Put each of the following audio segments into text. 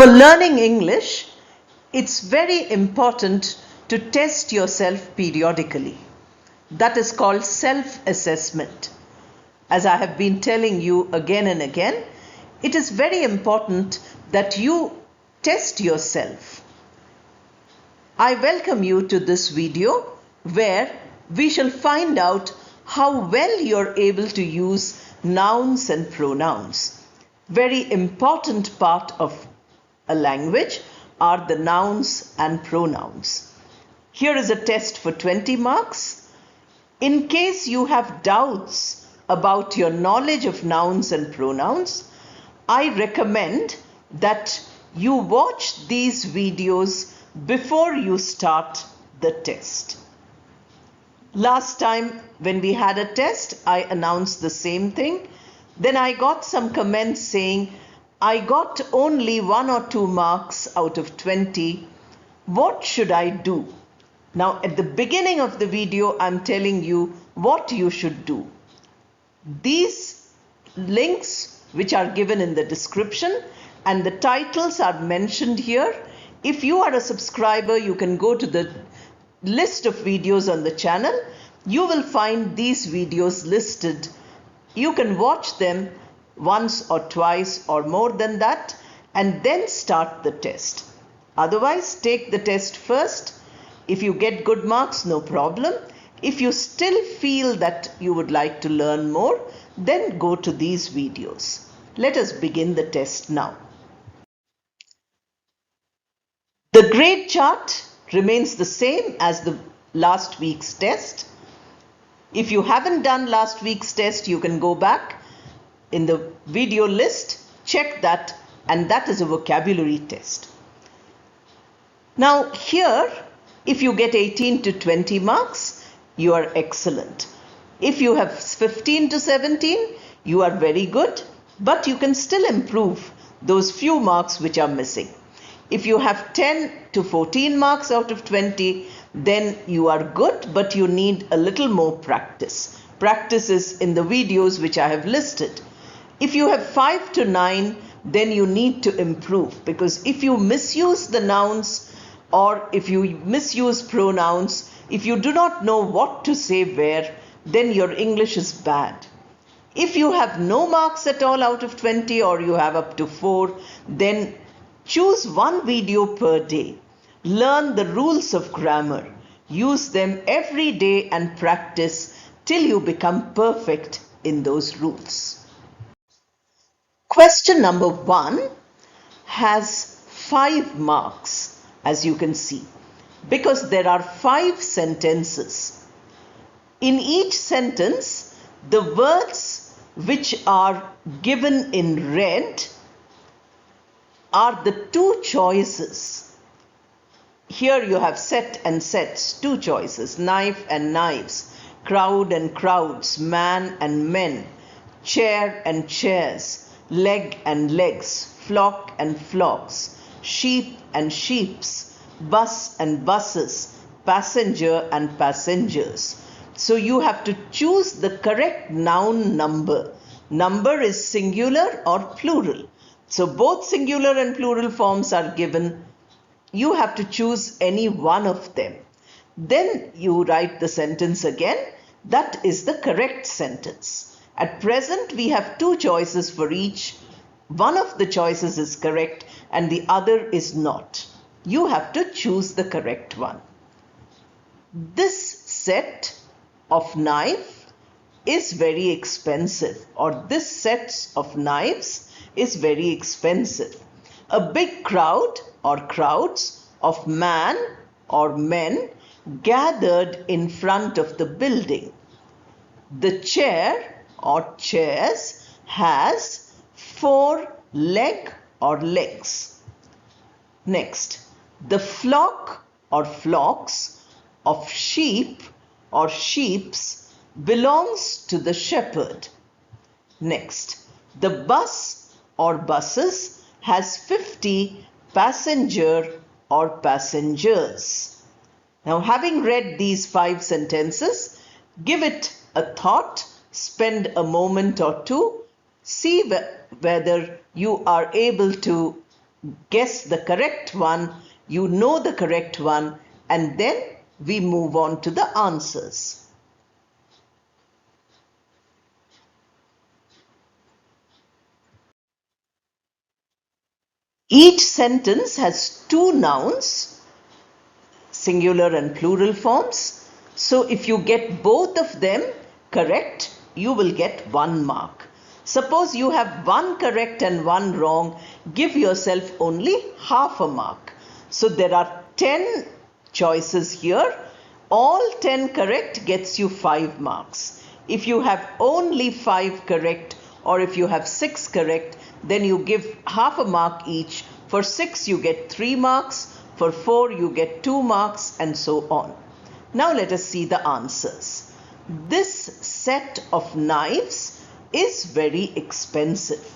For learning English, it's very important to test yourself periodically. That is called self-assessment. As I have been telling you again and again, it is very important that you test yourself. I welcome you to this video where we shall find out how well you're able to use nouns and pronouns. Very important part of a language are the nouns and pronouns. Here is a test for 20 marks. In case you have doubts about your knowledge of nouns and pronouns, I recommend that you watch these videos before you start the test. Last time when we had a test, I announced the same thing. Then I got some comments saying, I got only 1 or 2 marks out of 20. What should I do? Now, at the beginning of the video, I'm telling you what you should do. These links, which are given in the description, and the titles are mentioned here. If you are a subscriber, you can go to the list of videos on the channel. You will find these videos listed. You can watch them once or twice or more than that, and then start the test. Otherwise, take the test first. If you get good marks, no problem. If you still feel that you would like to learn more, then go to these videos. Let us begin the test now. The grade chart remains the same as the last week's test. If you haven't done last week's test, you can go back in the video list, check that, and that is a vocabulary test. Now here, if you get 18 to 20 marks, you are excellent. If you have 15 to 17, you are very good, but you can still improve those few marks which are missing. If you have 10 to 14 marks out of 20, then you are good, but you need a little more practice. Practice is in the videos which I have listed. If you have 5 to 9, then you need to improve, because if you misuse the nouns or if you misuse pronouns, if you do not know what to say where, then your English is bad. If you have no marks at all out of 20 or you have up to 4, then choose one video per day. Learn the rules of grammar. Use them every day and practice till you become perfect in those rules. Question number 1 has 5 marks, as you can see, because there are 5 sentences. In each sentence, the words which are given in red are the 2 choices. Here you have set and sets, 2 choices, knife and knives, crowd and crowds, man and men, chair and chairs, leg and legs, flock and flocks, sheep and sheeps, bus and buses, passenger and passengers. So you have to choose the correct noun number. Number is singular or plural. So both singular and plural forms are given. You have to choose any one of them. Then you write the sentence again. That is the correct sentence. At present, we have 2 choices for each. One of the choices is correct and the other is not. You have to choose the correct one. This set of knife is very expensive, or this set of knives is very expensive. A big crowd or crowds of man or men gathered in front of the building. The chair or chairs has 4 leg or legs. Next, the flock or flocks of sheep or sheeps belongs to the shepherd. Next, the bus or buses has 50 passenger or passengers. Now, having read these 5 sentences, give it a thought, spend a moment or two, see whether you are able to guess the correct one, you know the correct one, and then we move on to the answers. Each sentence has two nouns, singular and plural forms. So if you get both of them correct, you will get 1 mark. Suppose you have 1 correct and 1 wrong, give yourself only half a mark. So there are 10 choices here. All 10 correct gets you 5 marks. If you have only 5 correct, or if you have 6 correct, then you give half a mark each. For 6 you get 3 marks, for 4 you get 2 marks, and so on. Now let us see the answers. This set of knives is very expensive.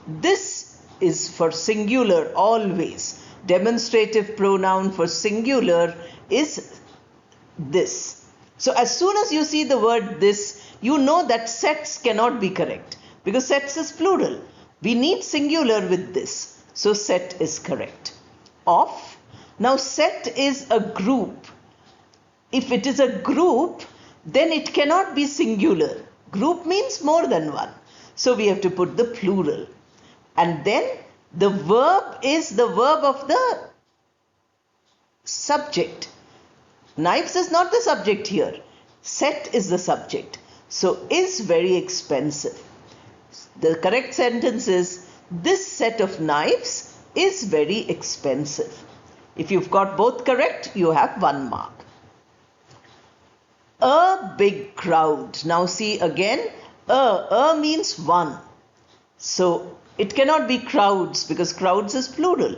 This is for singular always. Demonstrative pronoun for singular is this. So as soon as you see the word this, you know that sets cannot be correct because sets is plural. We need singular with this. So set is correct. Of. Now set is a group. If it is a group, then it cannot be singular. Group means more than one. So we have to put the plural. And then the verb is the verb of the subject. Knives is not the subject here. Set is the subject. So is very expensive. The correct sentence is, this set of knives is very expensive. If you've got both correct, you have 1 mark. A big crowd. Now see again, a means one. So it cannot be crowds because crowds is plural.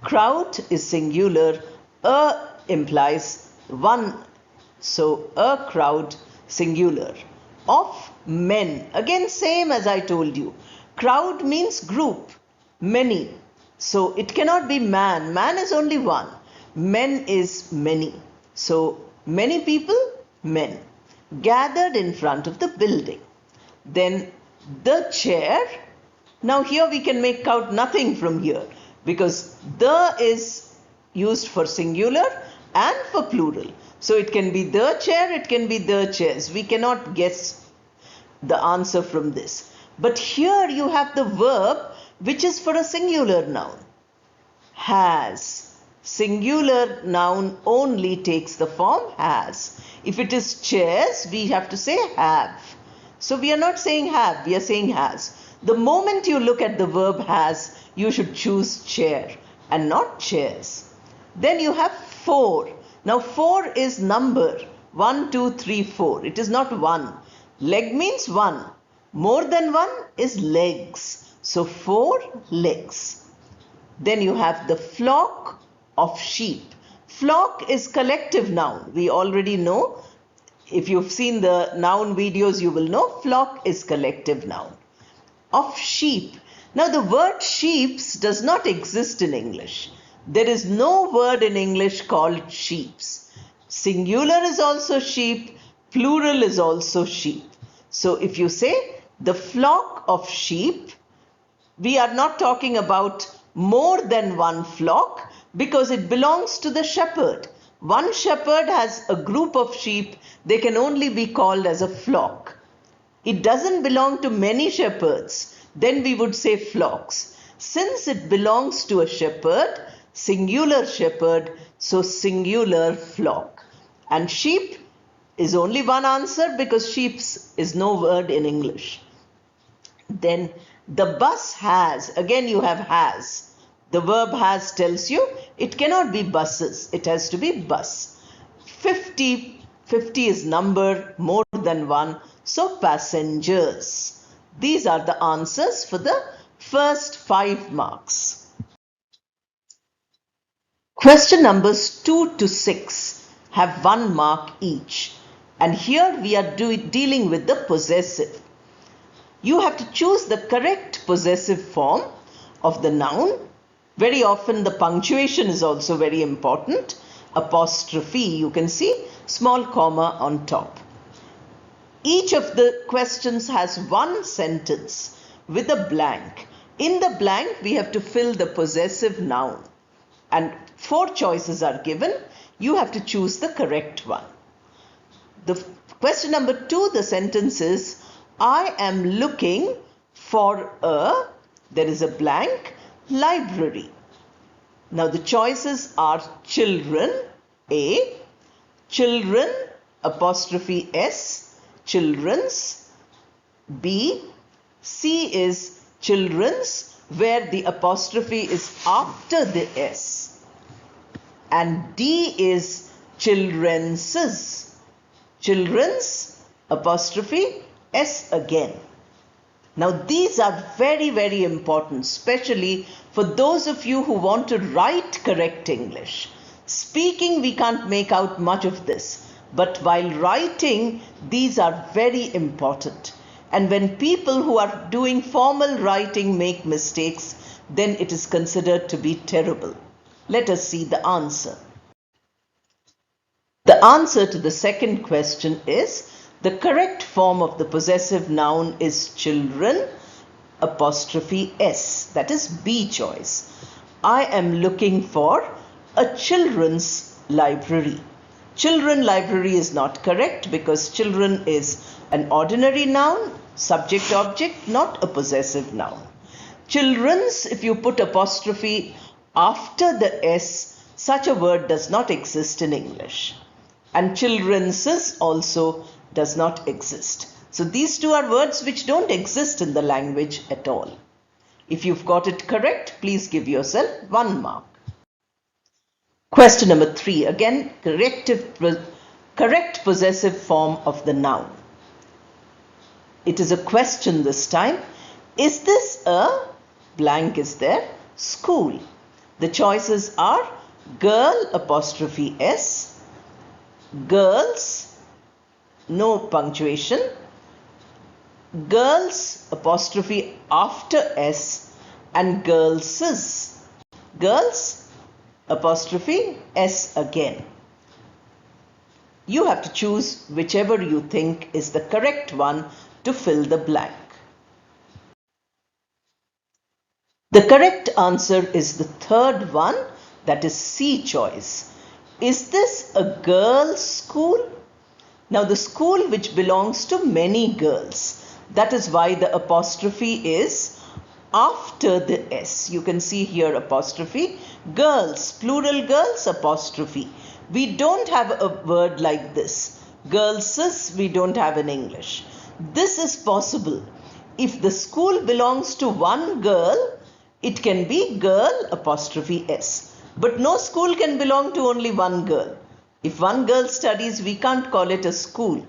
Crowd is singular. A implies one. So a crowd, singular. Of men. Again, same as I told you. Crowd means group, many. So it cannot be man. Man is only one. Men is many. So many people, men. Gathered in front of the building. Then the chair. Now here we can make out nothing from here because the is used for singular and for plural. So it can be the chair, it can be the chairs. We cannot guess the answer from this. But here you have the verb which is for a singular noun. Has. Singular noun only takes the form has. If it is chairs, we have to say have. So we are not saying have, we are saying has. The moment you look at the verb has, you should choose chair and not chairs. Then you have 4. Now 4 is number. 1, 2, 3, 4. It is not 1. Leg means 1. More than 1 is legs. So 4 legs. Then you have the flock of sheep. Flock is collective noun. We already know. If you've seen the noun videos, you will know flock is collective noun. Of sheep. Now the word sheeps does not exist in English. There is no word in English called sheeps. Singular is also sheep, plural is also sheep. So if you say the flock of sheep, we are not talking about more than one flock because it belongs to the shepherd. One shepherd has a group of sheep, they can only be called as a flock. It doesn't belong to many shepherds, then we would say flocks. Since it belongs to a shepherd, singular shepherd, so singular flock. And sheep is only one answer because sheeps is no word in English. Then the bus has, again you have has. The verb has tells you it cannot be buses, it has to be bus. 50 is number, more than 1, so passengers. These are the answers for the first 5 marks. Question numbers 2 to 6 have 1 mark each. And here we are dealing with the possessive. You have to choose the correct possessive form of the noun. Very often the punctuation is also very important. Apostrophe, you can see, small comma on top. Each of the questions has 1 sentence with a blank. In the blank, we have to fill the possessive noun. And 4 choices are given. You have to choose the correct one. The question number 2, the sentence is, I am looking for there is a blank, library. Now the choices are children, A, children, apostrophe S, children's, B, C is children's, where the apostrophe is after the S, and D is children's, children's, apostrophe S again. Now these are very, very important, especially for those of you who want to write correct English. Speaking, we can't make out much of this, but while writing, these are very important. And when people who are doing formal writing make mistakes, then it is considered to be terrible. Let us see the answer. The answer to the second question is, the correct form of the possessive noun is children, apostrophe S. That is B choice. I am looking for a children's library. Children library is not correct because children is an ordinary noun, subject object, not a possessive noun. Children's, if you put apostrophe after the S, such a word does not exist in English. And children's also does not exist. So these two are words which don't exist in the language at all. If you've got it correct, please give yourself 1 mark. Question number 3. Again, correct possessive form of the noun. It is a question this time. Is this a blank is there? School. The choices are girl, apostrophe S, girls, no punctuation, girls, apostrophe after S, and girls's. Girls, apostrophe S again. You have to choose whichever you think is the correct one to fill the blank. The correct answer is the third one, that is C choice. Is this a girls' school? Now the school which belongs to many girls. That is why the apostrophe is after the S. You can see here apostrophe. Girls, plural girls, apostrophe. We don't have a word like this. Girls's we don't have in English. This is possible. If the school belongs to one girl, it can be girl, apostrophe S. But no school can belong to only one girl. If one girl studies, we can't call it a school.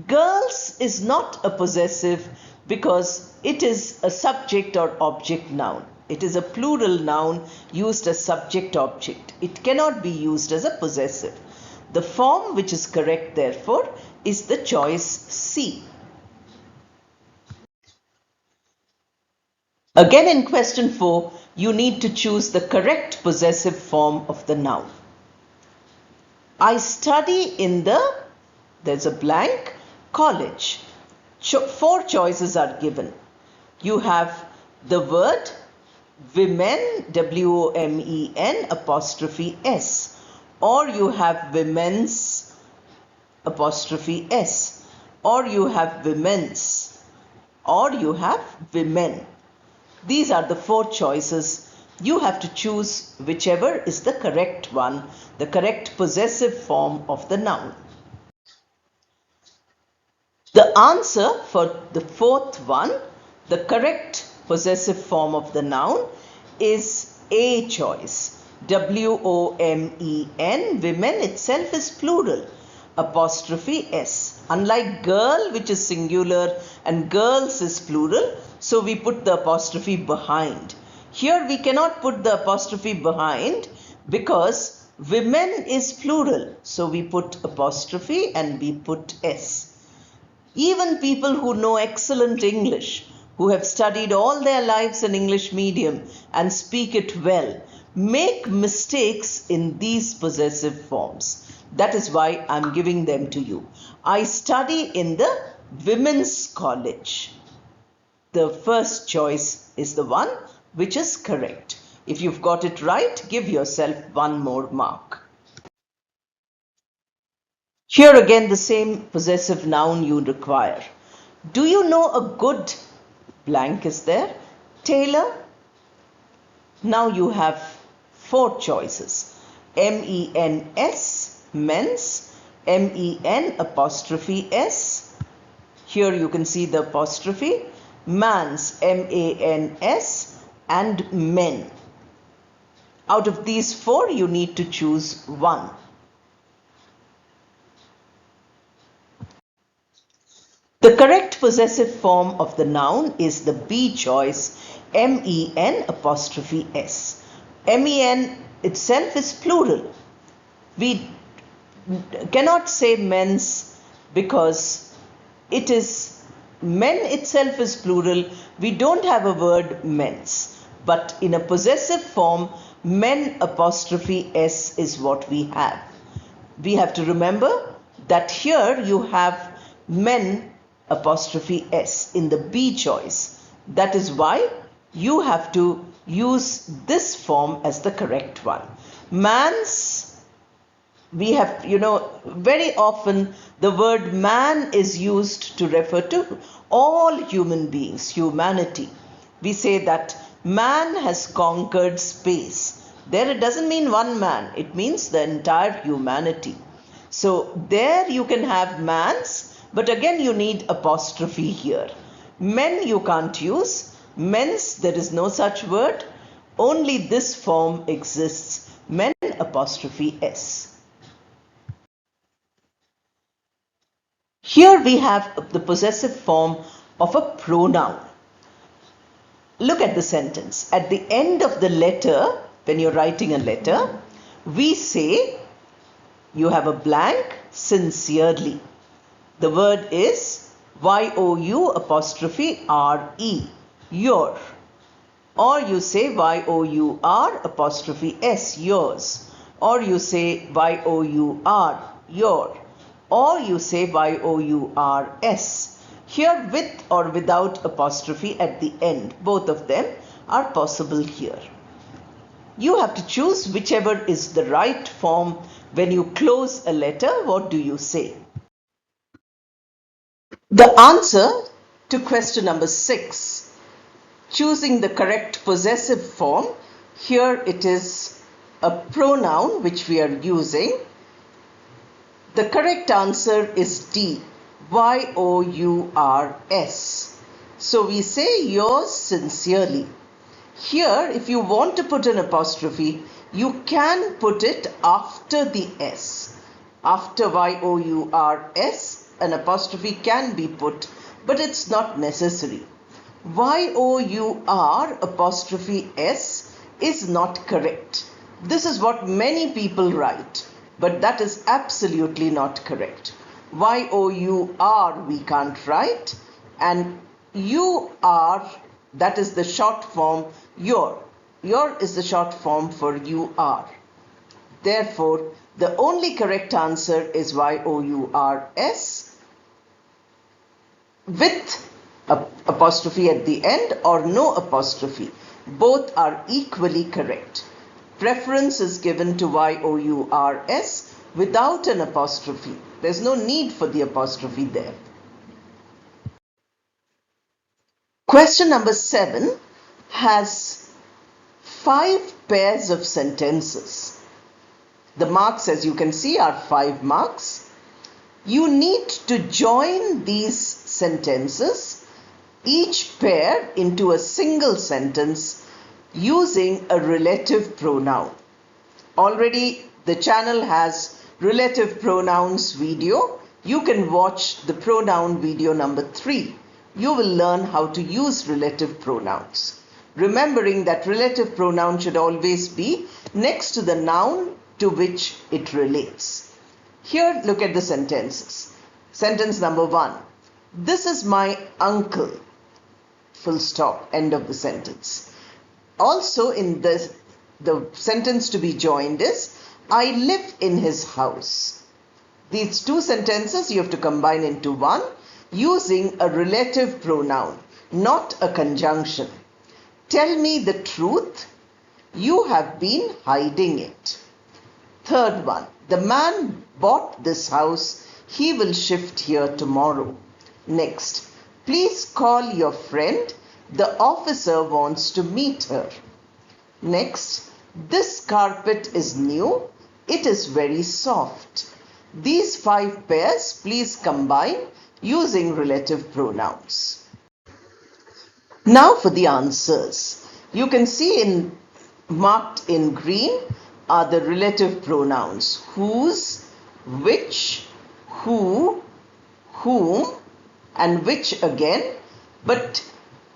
Girls is not a possessive because it is a subject or object noun. It is a plural noun used as subject object. It cannot be used as a possessive. The form which is correct, therefore, is the choice C. Again in question 4, you need to choose the correct possessive form of the noun. I study in there's a blank, college. 4 choices are given. You have the word women, W-O-M-E-N, apostrophe S. Or you have women's, apostrophe S. Or you have women's. Or you have women. These are the 4 choices. You have to choose whichever is the correct one, the correct possessive form of the noun. The answer for the 4th one, the correct possessive form of the noun, is A choice. W-O-M-E-N, women itself is plural, apostrophe S. Unlike girl, which is singular, and girls is plural, so we put the apostrophe behind. Here we cannot put the apostrophe behind because women is plural. So we put apostrophe and we put S. Even people who know excellent English, who have studied all their lives in English medium and speak it well, make mistakes in these possessive forms. That is why I'm giving them to you. I study in the women's college. the first choice is the one which is correct. If you've got it right, give yourself one more mark. Here again the same possessive noun you require. Do you know a good blank is there? Tailor? Now you have 4 choices. MENS, men's, MEN apostrophe S. Here you can see the apostrophe. Man's, MANS, and men. Out of these 4, you need to choose one. The correct possessive form of the noun is the B choice, MEN apostrophe S. MEN itself is plural. We cannot say men's because it is, men itself is plural. We don't have a word men's. But in a possessive form, men apostrophe S is what we have. We have to remember that here you have men apostrophe S in the B choice. That is why you have to use this form as the correct one. Man's, we have, very often the word man is used to refer to all human beings, humanity. We say that man has conquered space. There it doesn't mean one man, it means the entire humanity. So there you can have man's, but again you need apostrophe here. Men you can't use. Men's, there is no such word. Only this form exists. Men apostrophe S. Here we have the possessive form of a pronoun. Look at the sentence. At the end of the letter, when you're writing a letter, we say you have a blank, sincerely. The word is Y-O-U apostrophe R-E, your. Or you say Y-O-U-R apostrophe S, yours. Or you say Y-O-U-R, your. Or you say Y-O-U-R-S. Here with or without apostrophe at the end. Both of them are possible here. You have to choose whichever is the right form. When you close a letter, what do you say? The answer to question number 6, choosing the correct possessive form, here it is a pronoun which we are using. The correct answer is D, Y-O-U-R-S. So we say yours sincerely. Here, if you want to put an apostrophe, you can put it after the S. After Y-O-U-R-S, an apostrophe can be put, but it's not necessary. Y-O-U-R apostrophe S is not correct. This is what many people write, but that is absolutely not correct. Y-O-U-R we can't write, and U-R, that is the short form, your. Your is the short form for U-R. Therefore, the only correct answer is Y-O-U-R-S with apostrophe at the end or no apostrophe. Both are equally correct. Preference is given to Y-O-U-R-S without an apostrophe. There's no need for the apostrophe there. Question number 7 has 5 pairs of sentences. The marks, as you can see, are 5 marks. You need to join these sentences, each pair, into a single sentence using a relative pronoun. Already the channel has relative pronouns video. You can watch the pronoun video number 3. You will learn how to use relative pronouns. Remembering that relative pronoun should always be next to the noun to which it relates. Here, look at the sentences. Sentence number 1. This is my uncle. Full stop. End of the sentence. Also in the sentence to be joined is, I live in his house. These 2 sentences you have to combine into one using a relative pronoun. not a conjunction. Tell me the truth. You have been hiding it. Third one, the man bought this house. He will shift here tomorrow. Next, please call your friend. The officer wants to meet her. Next, this carpet is new. It is very soft. These 5 pairs please combine using relative pronouns. Now for the answers. You can see marked in green are the relative pronouns whose, which, who, whom, and which again. But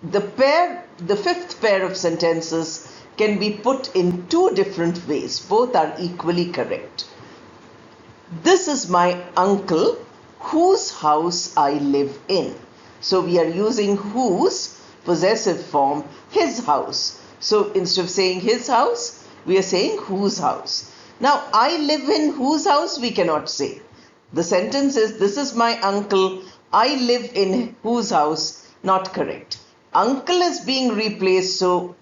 the 5th pair of sentences can be put in 2 different ways. Both are equally correct. This is my uncle whose house I live in. So we are using whose possessive form, his house. So instead of saying his house, we are saying whose house. Now, I live in whose house we cannot say. The sentence is, this is my uncle, I live in whose house, not correct. Uncle is being replaced, so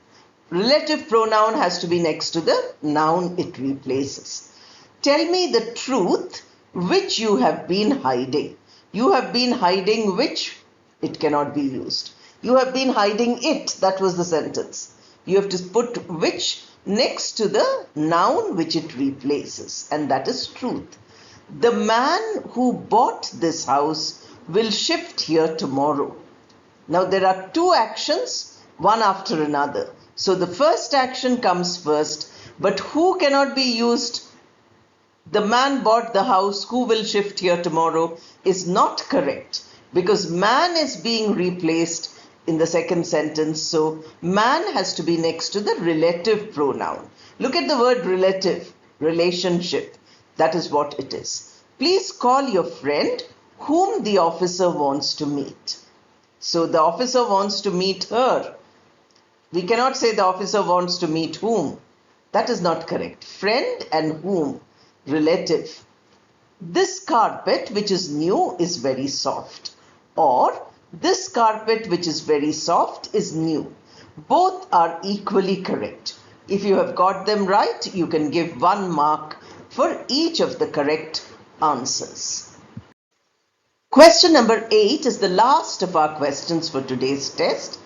relative pronoun has to be next to the noun it replaces. Tell me the truth which you have been hiding. You have been hiding which, it cannot be used. You have been hiding it, that was the sentence. You have to put which next to the noun which it replaces, and that is truth. The man who bought this house will shift here tomorrow. Now there are 2 actions, one after another. So the first action comes first, but who cannot be used. The man bought the house, who will shift here tomorrow is not correct because man is being replaced in the second sentence. So man has to be next to the relative pronoun. Look at the word relative, relationship. That is what it is. Please call your friend whom the officer wants to meet. So the officer wants to meet her. We cannot say the officer wants to meet whom. That is not correct. Friend and whom, relative. This carpet which is new is very soft. Or this carpet which is very soft is new. Both are equally correct. If you have got them right, you can give 1 mark for each of the correct answers. Question number 8 is the last of our questions for today's test.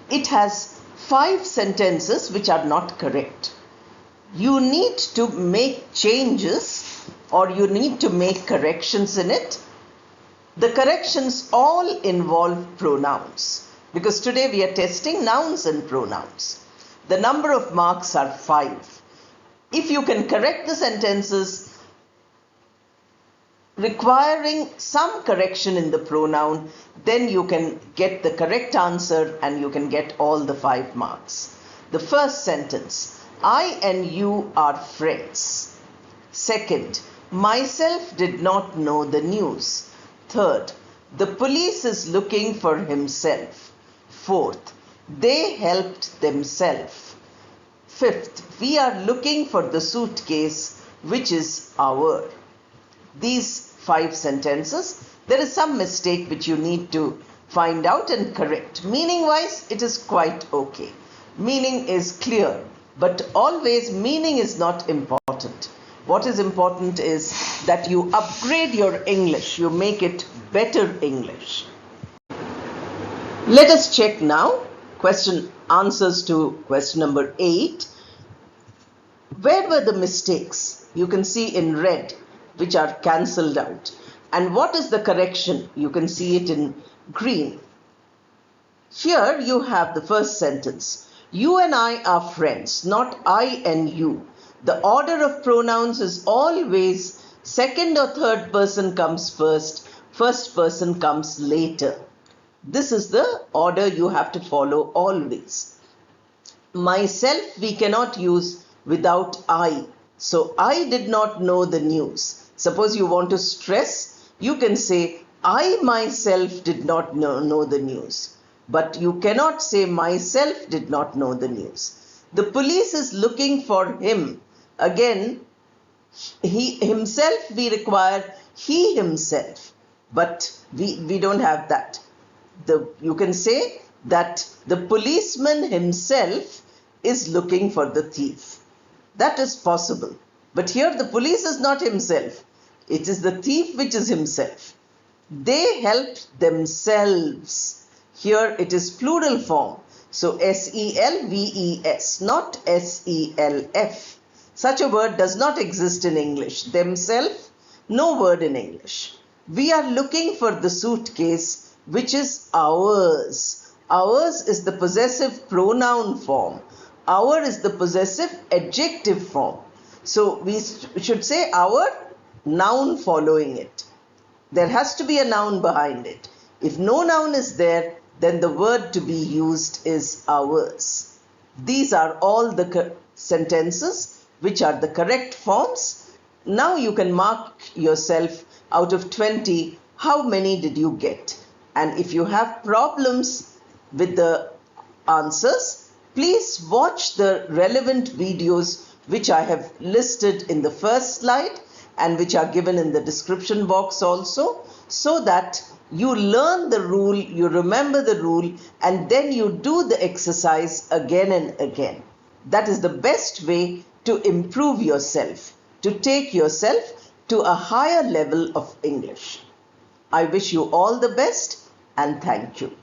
It has 5 sentences which are not correct. You need to make changes or you need to make corrections in it. The corrections all involve pronouns because today we are testing nouns and pronouns. The number of marks are 5. If you can correct the sentences requiring some correction in the pronoun, then you can get the correct answer and you can get all the 5 marks. The first sentence, I and you are friends. Second, myself did not know the news. Third, the police is looking for himself. Fourth, they helped themselves. Fifth, we are looking for the suitcase which is our. These 5 sentences, there is some mistake which you need to find out and correct. Meaning wise, it is quite okay. Meaning is clear, but always meaning is not important. What is important is that you upgrade your English, you make it better English. Let us check now answers to question number 8. Where were the mistakes? You can see in red, which are cancelled out. And what is the correction? You can see it in green. Here you have the first sentence. You and I are friends, not I and you. The order of pronouns is always second or third person comes first, first person comes later. This is the order you have to follow always. Myself we cannot use without I. So I did not know the news. Suppose you want to stress, you can say I myself did not know the news. But you cannot say myself did not know the news. The police is looking for him. Again, himself we require he himself. But we don't have that. You can say that the policeman himself is looking for the thief. That is possible. But here the police is not himself. It is the thief which is himself. They helped themselves. Here it is plural form. So selves, not self. Such a word does not exist in English. Themselves, no word in English. We are looking for the suitcase which is ours. Ours is the possessive pronoun form. Our is the possessive adjective form. So we should say our, noun following it. There has to be a noun behind it. If no noun is there, then the word to be used is ours. These are all the sentences which are the correct forms. Now you can mark yourself out of 20, how many did you get? And if you have problems with the answers, please watch the relevant videos which I have listed in the first slide and which are given in the description box also, so that you learn the rule, you remember the rule, and then you do the exercise again and again. That is the best way to improve yourself, to take yourself to a higher level of English. I wish you all the best and thank you.